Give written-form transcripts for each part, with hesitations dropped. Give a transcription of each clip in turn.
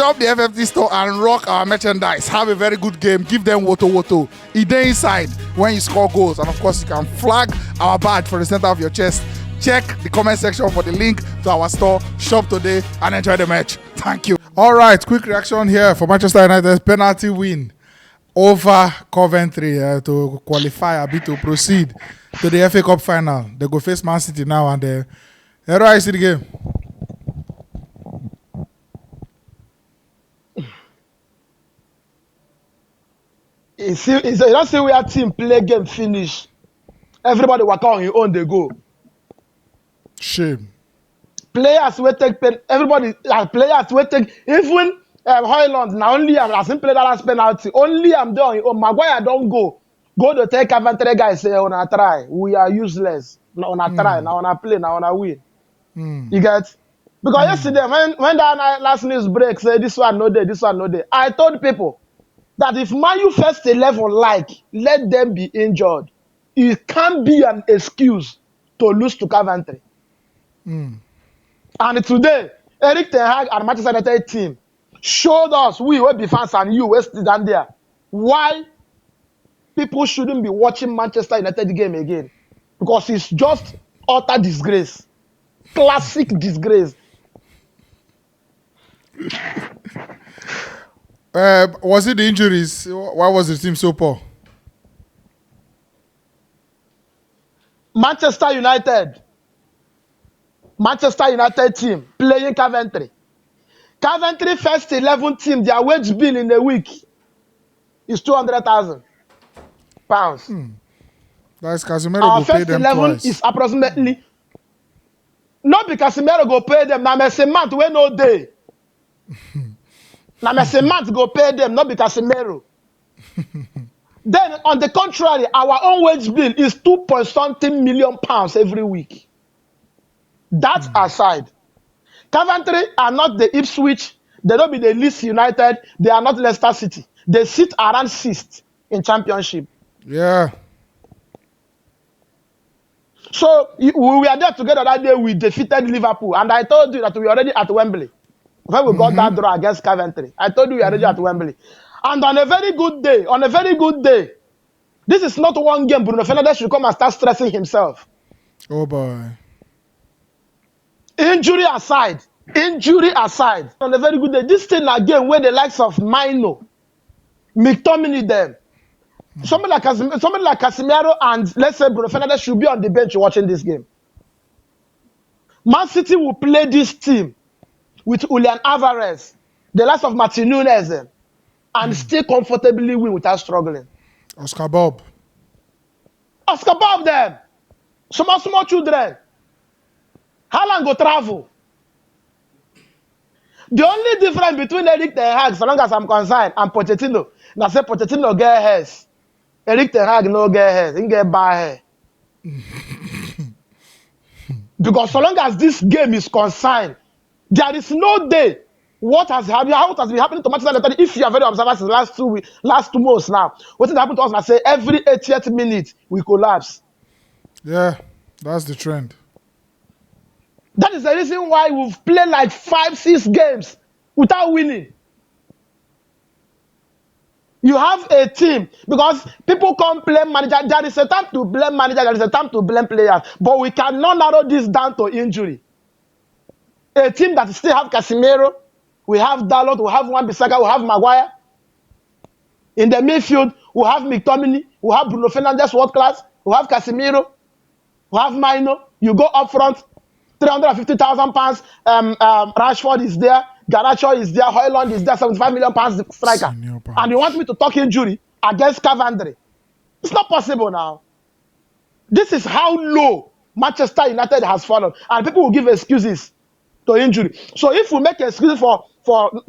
shop the FFT store and rock our merchandise. Have a very good game. Give them woto. It dey inside when you score goals. And of course, you can flag our badge for the center of your chest. Check the comment section for the link to our store. Shop today and enjoy the match. Thank you. All right, quick reaction here for Manchester United's penalty win over Coventry to qualify a bit to proceed to the FA Cup final. They go face Man City now and how do I see the game? You don't see where team play game finish. Everybody work on your own, they go. Shame. Players will take pen. Everybody, players will take. Even Hojlund, now only I'm as play that last penalty. Only I'm doing. Oh, Maguire don't go. Go to take Coventry guys say on a try. We are useless. Now on a try. Now on a play. Now on a win. You get? Because yesterday when that last news break say this one no day, this one no day. I told people that if Man U first 11 let them be injured. It can't be an excuse to lose to Coventry. And today, Eric Ten Hag and Manchester United team showed us, we will be fans and you will stand there, why people shouldn't be watching Manchester United game again. Because it's just utter disgrace. Classic disgrace. Was it the injuries? Why was the team so poor? Manchester United team playing Coventry. Coventry first 11 team, their wage bill in a week is £200,000. That's Casemiro Our go pay first them 11 twice. is approximately. Not because Casemiro go pay them. Now Messi we no day. Now Messi go pay them, not because Casemiro. Then, on the contrary, our own wage bill is £2.something million every week. That aside, Coventry are not the Ipswich. They don't be the Leeds United. They are not Leicester City. They sit around 6th in Championship. Yeah. So we were there together that day. We defeated Liverpool, and I told you that we were already at Wembley when we got that draw against Coventry. I told you we were already at Wembley. And on a very good day, this is not one game. Bruno Fernandes should come and start stressing himself. Oh boy. Injury aside, on a very good day, this thing again where the likes of Mino, McTominay them, somebody like Casemiro and let's say Bruno Fernandes should be on the bench watching this game. Man City will play this team with Julian Alvarez, the likes of Martin Nunes, and still comfortably win without struggling. Oscar Bob them. Small children. Haaland go travel. The only difference between Eric Ten Hag, so long as I'm concerned, and Pochettino, now say Pochettino get hairs. Eric Ten Hag no get hairs. He get bad hair. Because so long as this game is concerned, there is no day what has been happening to Manchester United. If you are very observant in the last 2 months now, what has happened to us? I say every 80th minute we collapse. Yeah, that's the trend. That is the reason why we've played like 5-6 games without winning. You have a team because people can't blame manager. There is a time to blame manager. There is a time to blame players. But we cannot narrow this down to injury. A team that still have Casemiro, we have Dalot, we have Wan-Bissaka, we have Maguire. In the midfield, we have McTominay, we have Bruno Fernandes, world class, we have Casemiro, we have Mino. You go up front, £350,000. Rashford is there, Garnacho is there, Hojlund is there, £75 million striker. And you want me to talk injury against Coventry? It's not possible now. This is how low Manchester United has fallen, and people will give excuses to injury. So if we make excuses for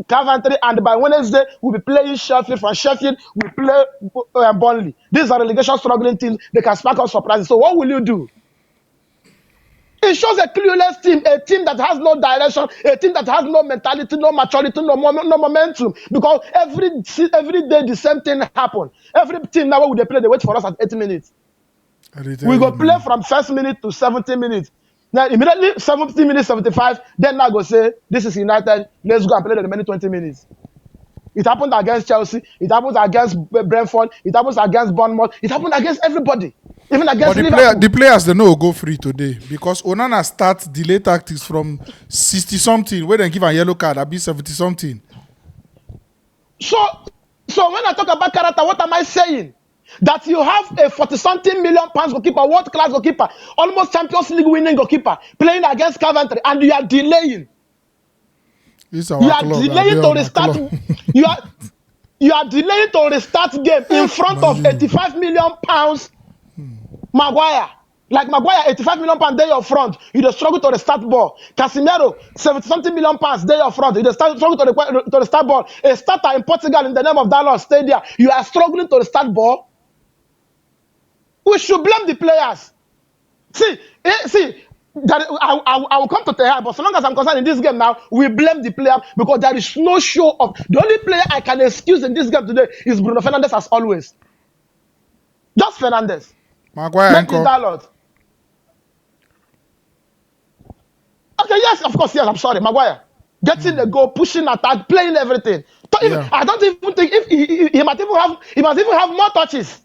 Coventry, and by Wednesday we'll be playing Sheffield. From Sheffield we play Burnley. These are relegation struggling teams. They can spark up surprises. So what will you do? It shows a clueless team, a team that has no direction, a team that has no mentality, no maturity, no momentum. Because every day the same thing happens. Every team now when they play, they wait for us at 80 minutes. We go play from first minute to 70 minutes. Now immediately 70 minutes, 75, then now go say, this is United, let's go and play the remaining 20 minutes. It happened against Chelsea, it happens against Brentford, it happens against Bournemouth, it happened against everybody, even against But Liverpool. the players, they know go free today because Onana starts delay tactics from 60-something, where they give a yellow card, I'll be 70-something. So when I talk about character, what am I saying? That you have a 40-something million pounds goalkeeper, world-class goalkeeper, almost Champions League winning goalkeeper, playing against Coventry, and you are delaying. It's our You are club, delaying to restart. You are delaying to restart game in front of 85 million pounds. Maguire. Like Maguire, 85 million pounds, they your front. You just struggle to restart ball. Casemiro, 70-something million pounds, they your front. You just struggle to restart ball. A starter in Portugal in the name of Dallas stay there. You are struggling to restart ball. We should blame the players. See, that I will come to tell her, but so long as I'm concerned in this game now, we blame the player because there is no show of. The only player I can excuse in this game today is Bruno Fernandes as always. Just Fernandes. Maguire Maybe Dalot. Okay, yes, of course, yes, I'm sorry, Maguire. Getting the goal, pushing attack, playing everything. Yeah. I don't even think if he might even have more touches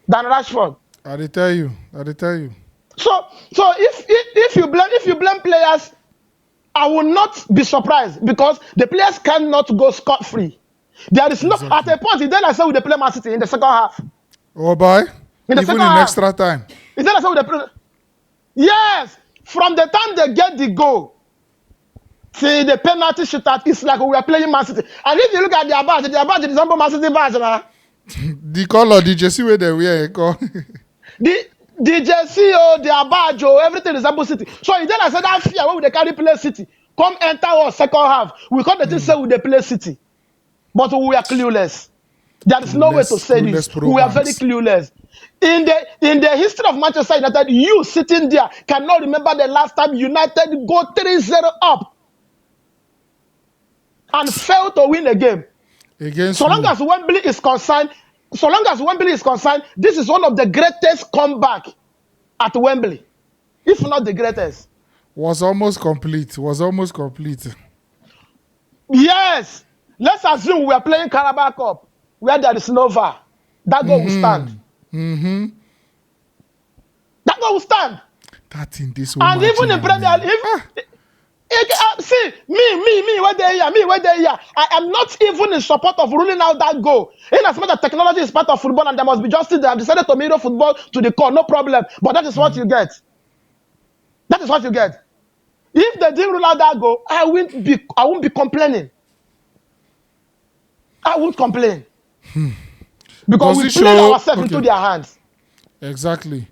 than Rashford. I tell you. So if you blame players, I will not be surprised because the players cannot go scot-free. There is exactly. no at a point. Then I say we play Man City in the second half. Oh boy! Even in extra time. Then I say we play. Yes, from the time they get the goal, see the penalty shootout, it's like we are playing Man City. And if you look at their badge is number Man City badge now. The color, the jersey where they wear, the jersey, their badge, everything is Apple City. So then I said that fear when they carry play City, come enter our second half. We come the thing say we they play City, but we are clueless. There is no way to say this. We are very clueless. In the history of Manchester United, you sitting there cannot remember the last time United go 3-0 up and fail to win a game. So long as Wembley is concerned, this is one of the greatest comeback at Wembley, if not the greatest. Was almost complete. Yes. Let's assume we are playing Carabao Cup where there is no VAR. That goal will stand. That goal will stand. That in this and even in Premier League, see, me, where they here. I am not even in support of ruling out that goal. In as much as technology is part of football and there must be justice, they have decided to mirror football to the core, no problem. But that is what you get. That is what you get. If they didn't rule out that goal, I won't be complaining. I won't complain. Because we played ourselves into their hands. Exactly.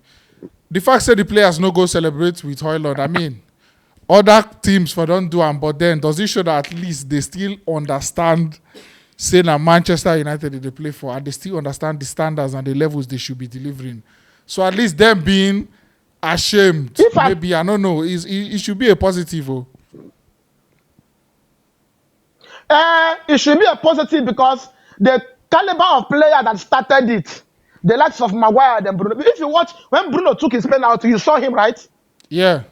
The fact that the players no go celebrate with Hojlund, I mean, other teams for don't do them, but then does it show that at least they still understand, say that Manchester United they play for, and they still understand the standards and the levels they should be delivering. So at least them being ashamed, maybe I don't know, it should be a positive. It should be a positive because the caliber of player that started it, the likes of Maguire and Bruno. If you watch when Bruno took his penalty, you saw him, right? Yeah.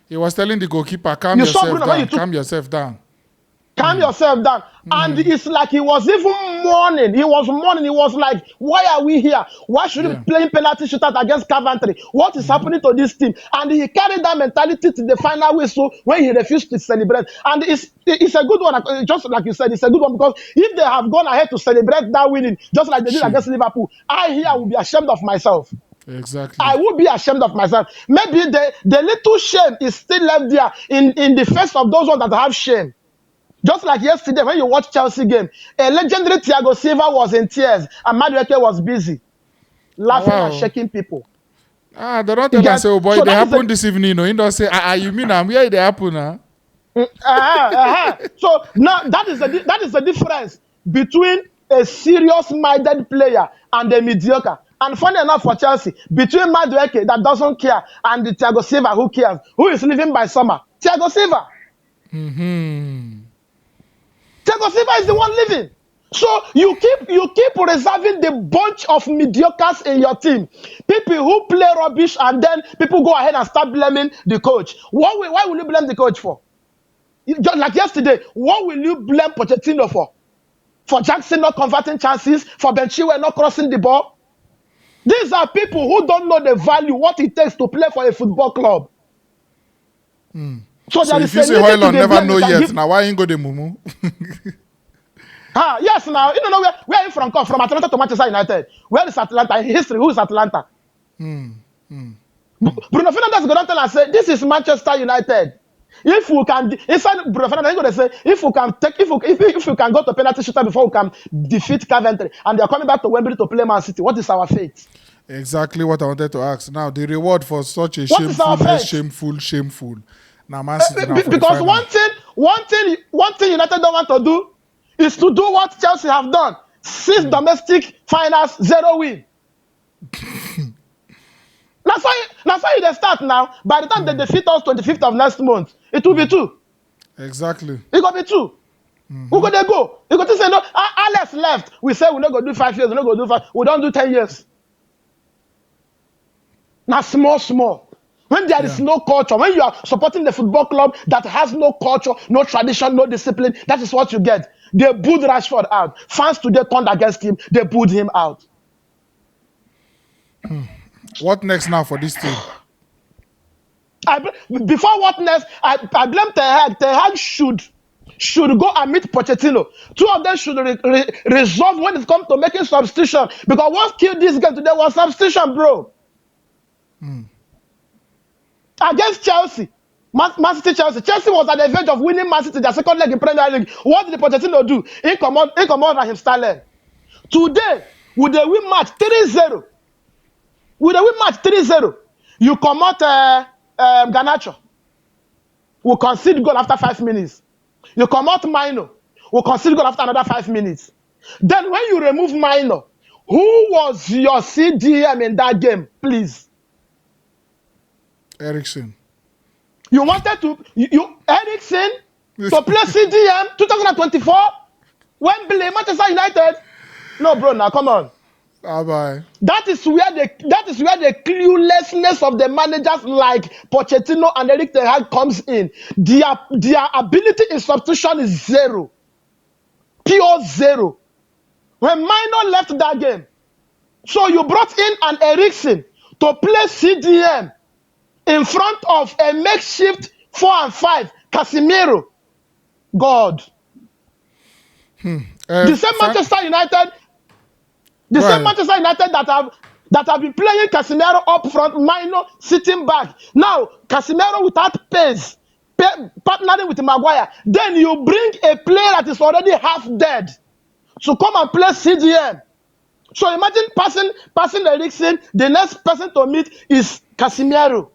He was telling the goalkeeper, calm yourself down. Calm yourself down. And it's like he was even mourning. He was like, why are we here? Why should we play penalty shootout against Coventry? What is happening to this team? And he carried that mentality to the final whistle when he refused to celebrate. And it's a good one. Just like you said, it's a good one because if they have gone ahead to celebrate that winning, just like they did against Liverpool, I here will be ashamed of myself. Exactly. I would be ashamed of myself. Maybe the little shame is still left there in the face of those ones that have shame. Just like yesterday when you watch Chelsea game, a legendary Thiago Silva was in tears and Mediocrity was busy laughing and shaking people. They don't tell us, oh boy, so they happened this evening. No, you don't say, you mean I'm here? They happen, So now that is the difference between a serious-minded player and a mediocre. And funny enough for Chelsea, between Mediocrity that doesn't care and the Thiago Silva who cares, who is living by summer, Thiago Silva. Thiago Silva is the one living. So you keep reserving the bunch of mediocres in your team, people who play rubbish, and then people go ahead and start blaming the coach. Why will you blame the coach for? Just like yesterday, what will you blame Pochettino for? For Jackson not converting chances, for Ben Chilwell not crossing the ball? These are people who don't know the value, what it takes to play for a football club. So So there if is you a say limit to Hojlund the never blame know you can yet, give. now why ain't go the mumu? Yes, now, you know where are you from? Come from Atlanta to Manchester United. Where is Atlanta? In history, who is Atlanta? Bruno Fernandes go down tell and say, this is Manchester United. If we can, inside Bruno Fernandes, he's going to say, if we can go to penalty shooter before we can defeat Coventry, and they are coming back to Wembley to play Man City, what is our fate? Exactly what I wanted to ask. Now, the reward for such a What is our shamefulness, fate? shameful. Now, Man City now for the Because final. one thing United don't want to do is to do what Chelsea have done: 6 domestic finals, 0 win. That's why they start now. By the time they defeat us 25th of next month, it will be 2. Exactly. It will be 2. Who go they go? You go to say no. Alex left. We say we not go do 5 years. We not go do 5. We don't do 10 years. Now small. When there is no culture, when you are supporting the football club that has no culture, no tradition, no discipline, that is what you get. They booed Rashford out. Fans today turned against him. They booed him out. What next now for this team? Before what next, I blame Ten Hag. Ten Hag should go and meet Pochettino. 2 of them should resolve when it comes to making substitution. Because what killed this game today was substitution, bro. Against Chelsea, Man City Chelsea was at the verge of winning Man City their second leg in Premier League. What did Pochettino do? He command Raheem Sterling. Today, with the win match 3-0, you come out Garnacho will concede goal after 5 minutes. You come out Mino will concede goal after another 5 minutes. Then when you remove Mino, who was your CDM in that game, please? Eriksen. You wanted to Eriksen to play CDM 2024 Wembley, Manchester United? No, bro, now come on. Bye. That is where the cluelessness of the managers like Pochettino and Erik Ten Hag comes in. Their ability in substitution is 0, pure 0. When Mino left that game, so you brought in an Eriksen to play CDM in front of a makeshift 4 and 5 Casemiro. God. The same Manchester United that have been playing Casemiro up front, Mino sitting back. Now Casemiro without pace, partnering with Maguire. Then you bring a player that is already half dead to come and play CDM. So imagine passing Eriksen, the next person to meet is Casemiro.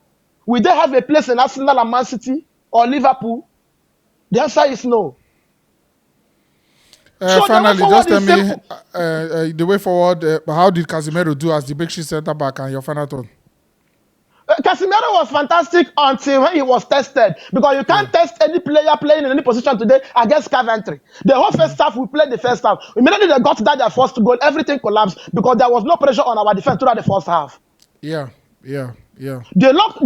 Will they have a place in Arsenal and Man City or Liverpool? The answer is no. So Finally, just tell me the way forward. How did Casemiro do as the makeshift centre back and your final thought? Casemiro was fantastic until when he was tested, because you can't test any player playing in any position today against Coventry. The whole first half, we played the first half. Immediately they got their first goal, everything collapsed because there was no pressure on our defense throughout the first half. Yeah. The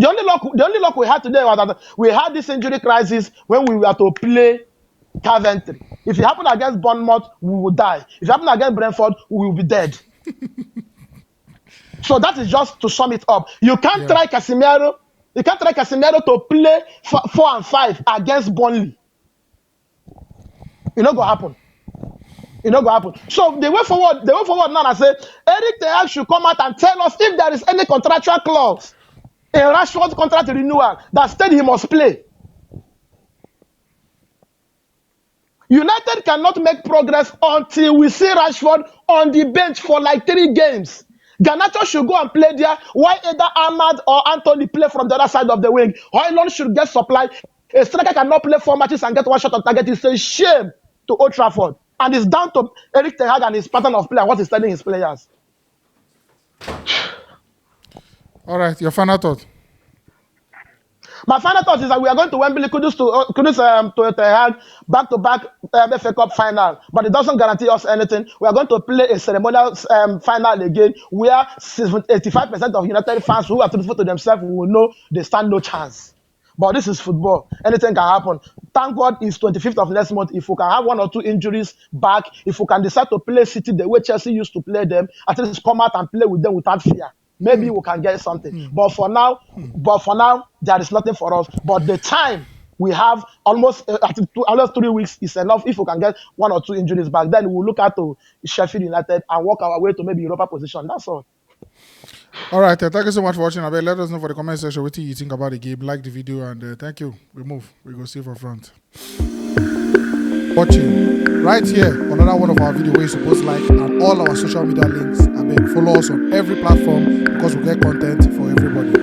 only luck we had today was that we had this injury crisis when we were to play Coventry. If it happened against Bournemouth, we would die. If it happened against Brentford, we will be dead. So that is just to sum it up. You can't try Casemiro. You can't try Casemiro to play 4 and 5 against Burnley. It's not gonna happen. So the way forward now, I say Erik Ten Hag should come out and tell us if there is any contractual clause in Rashford's contract renewal that said he must play. United cannot make progress until we see Rashford on the bench for like 3 games. Garnacho should go and play there, while either Ahmad or Anthony play from the other side of the wing. Hojlund should get supply. A striker cannot play 4 matches and get 1 shot on target. It's a shame to Old Trafford. And it's down to Erik Ten Hag and his pattern of play and what he's telling his players. All right, your final thought. My final thought is that we are going to Wembley, Kudus to Hag, back-to-back FA Cup final, but it doesn't guarantee us anything. We are going to play a ceremonial final again, where 85% of United fans who are truthful to themselves will know they stand no chance. But this is football. Anything can happen. Thank God it's 25th of next month. If we can have 1 or 2 injuries back, if we can decide to play City the way Chelsea used to play them, at least come out and play with them without fear. Maybe we can get something. But for now, there is nothing for us. But the time we have almost 3 weeks is enough. If we can get 1 or 2 injuries back, then we'll look at to Sheffield United and work our way to maybe Europa position. That's all. All right, thank you so much for watching. Let us know for the comment section what you think about the game. Like the video, and thank you. We move. We go see for front. Watching right here, another one of our videos where you're supposed to like, and all our social media links. Follow us on every platform because we get content for everybody.